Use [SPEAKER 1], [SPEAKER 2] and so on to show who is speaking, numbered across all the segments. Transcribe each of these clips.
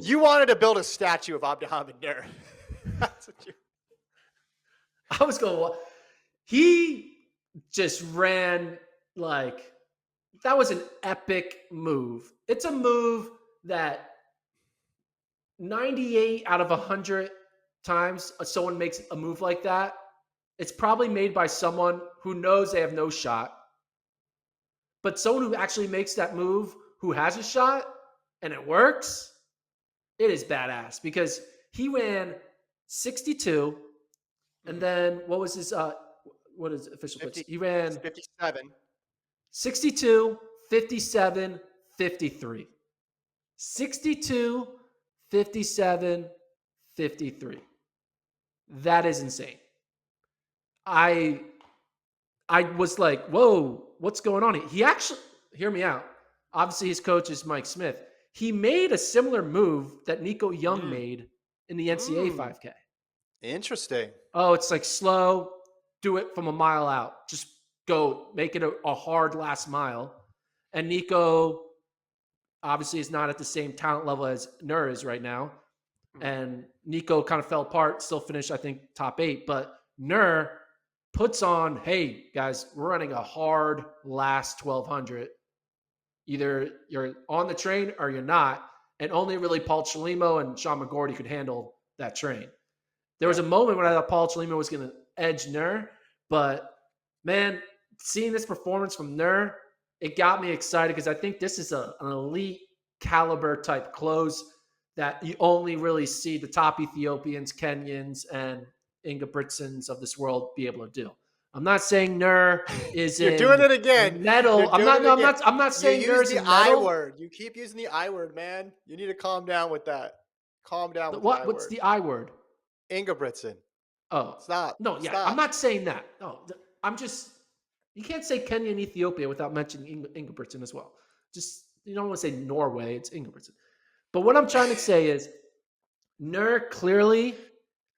[SPEAKER 1] You wanted to build a statue of Abdihamid Nur. That's what you.
[SPEAKER 2] I was going. He just ran like that was an epic move. It's a move that 98 out of 100 times someone makes a move like that, it's probably made by someone who knows they have no shot. But someone who actually makes that move, who has a shot, and it works, it is badass because he ran 62, and then what was his what is official
[SPEAKER 1] 50,
[SPEAKER 2] puts? He ran
[SPEAKER 1] 57.
[SPEAKER 2] 62, 57, 53. 62, 57, 53. That is insane. I was like, whoa, what's going on? He actually, hear me out. Obviously, his coach is Mike Smith. He made a similar move that Nico Young made in the NCAA 5K.
[SPEAKER 1] Interesting.
[SPEAKER 2] Oh, it's like slow, do it from a mile out. Just go, make it a hard last mile. And Nico obviously is not at the same talent level as Nur is right now. And Nico kind of fell apart, still finished, I think, top 8. But Nur puts on, hey, guys, we're running a hard last 1,200. Either you're on the train or you're not. And only really Paul Chalimo and Sean McGorty could handle that train. There was a moment when I thought Paul Chalimo was going to edge Nur. But, man, seeing this performance from Nur, it got me excited because I think this is an elite caliber type close that you only really see the top Ethiopians, Kenyans, and Ingebrigtsens of this world be able to do. I'm not saying Nur is
[SPEAKER 1] You're doing it
[SPEAKER 2] in
[SPEAKER 1] again.
[SPEAKER 2] metal. I'm not saying Nur is
[SPEAKER 1] the
[SPEAKER 2] in
[SPEAKER 1] I
[SPEAKER 2] metal.
[SPEAKER 1] word. You keep using the I word, man. You need to calm down with that. Calm down with the I
[SPEAKER 2] What's
[SPEAKER 1] word.
[SPEAKER 2] the I word?
[SPEAKER 1] Ingebrigtsen.
[SPEAKER 2] Oh,
[SPEAKER 1] Stop.
[SPEAKER 2] no, yeah,
[SPEAKER 1] Stop.
[SPEAKER 2] I'm not saying that. No, I'm just, you can't say Kenya and Ethiopia without mentioning Ingebrigtsen as well. Just, you don't want to say Norway, it's Ingebrigtsen. But what I'm trying to say is, Nur clearly,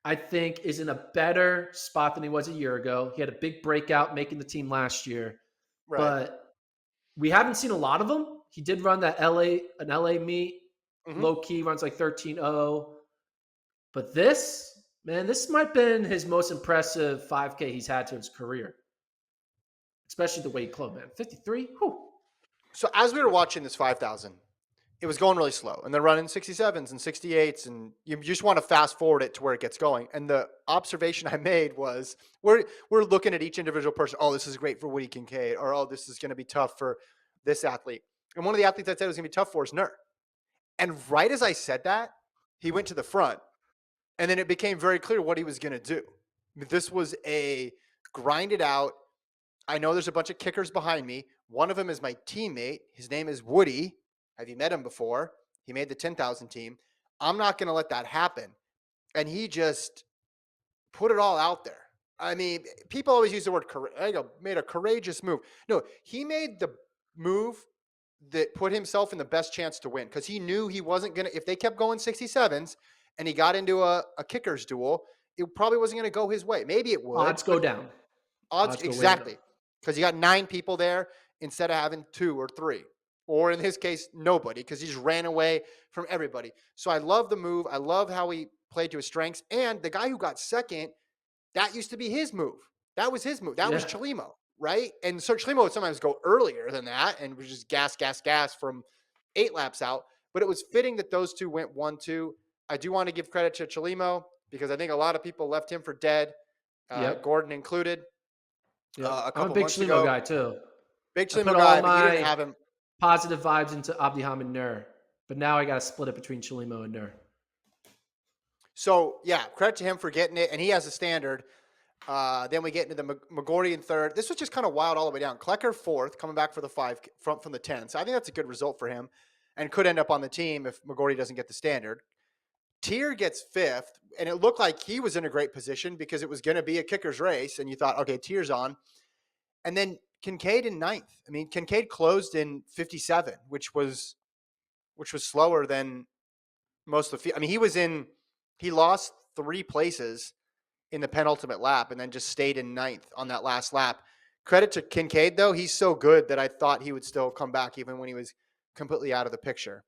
[SPEAKER 2] I think, is in a better spot than he was a year ago. He had a big breakout making the team last year,
[SPEAKER 1] Right.
[SPEAKER 2] but we haven't seen a lot of him. He did run that LA meet, low key runs like 13.0. But this, man, this might have been his most impressive 5K he's had to his career, especially the way he closed, man. 53. Whew.
[SPEAKER 1] So as we were watching this 5,000, it was going really slow, and they're running 67s and 68s, and you just want to fast forward it to where it gets going. And the observation I made was we're looking at each individual person. Oh, this is great for Woody Kincaid, or oh, this is going to be tough for this athlete. And one of the athletes I said was going to be tough for is Nur. And right as I said that, he went to the front, and then it became very clear what he was going to do. This was a grinded out. I know there's a bunch of kickers behind me. One of them is my teammate. His name is Woody. Have you met him before? He made the 10,000 team. I'm not going to let that happen. And he just put it all out there. I mean, people always use the word made a courageous move. No, he made the move that put himself in the best chance to win because he knew he wasn't going to, if they kept going 67s and he got into a kicker's duel, it probably wasn't going to go his way. Maybe it would.
[SPEAKER 2] Odds go down.
[SPEAKER 1] Odds exactly. Because you got 9 people there instead of having 2 or 3. Or in his case, nobody, because he just ran away from everybody. So I love the move. I love how he played to his strengths. And the guy who got second, that used to be his move. That was his move. That was Chalimo, right? And so Chalimo would sometimes go earlier than that and was just gas from 8 laps out. But it was fitting that those two went 1-2. I do want to give credit to Chalimo because I think a lot of people left him for dead, Gordon included.
[SPEAKER 2] I'm a big Chalimo guy too.
[SPEAKER 1] Big Chalimo guy, but you didn't have him.
[SPEAKER 2] Positive vibes into Abdihamid Nur, but now I got to split it between Chalimo and Nur.
[SPEAKER 1] So yeah, credit to him for getting it, and he has a standard. Then we get into the McGorty in third. This was just kind of wild all the way down. Klecker fourth, coming back for the 5 from the 10. So I think that's a good result for him, and could end up on the team if McGorty doesn't get the standard. Tier gets 5th, and it looked like he was in a great position because it was going to be a kicker's race, and you thought, okay, Tier's on, and then Kincaid in 9th. I mean, Kincaid closed in 57, which was slower than most of the. I mean, he lost 3 places in the penultimate lap and then just stayed in 9th on that last lap. Credit to Kincaid, though. He's so good that I thought he would still come back even when he was completely out of the picture.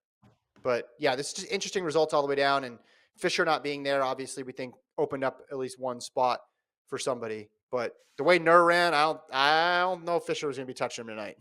[SPEAKER 1] But yeah, this is just interesting results all the way down. And Fisher not being there, obviously, we think opened up at least one spot for somebody. But the way Nur ran, I don't know if Fisher was going to be touching him tonight.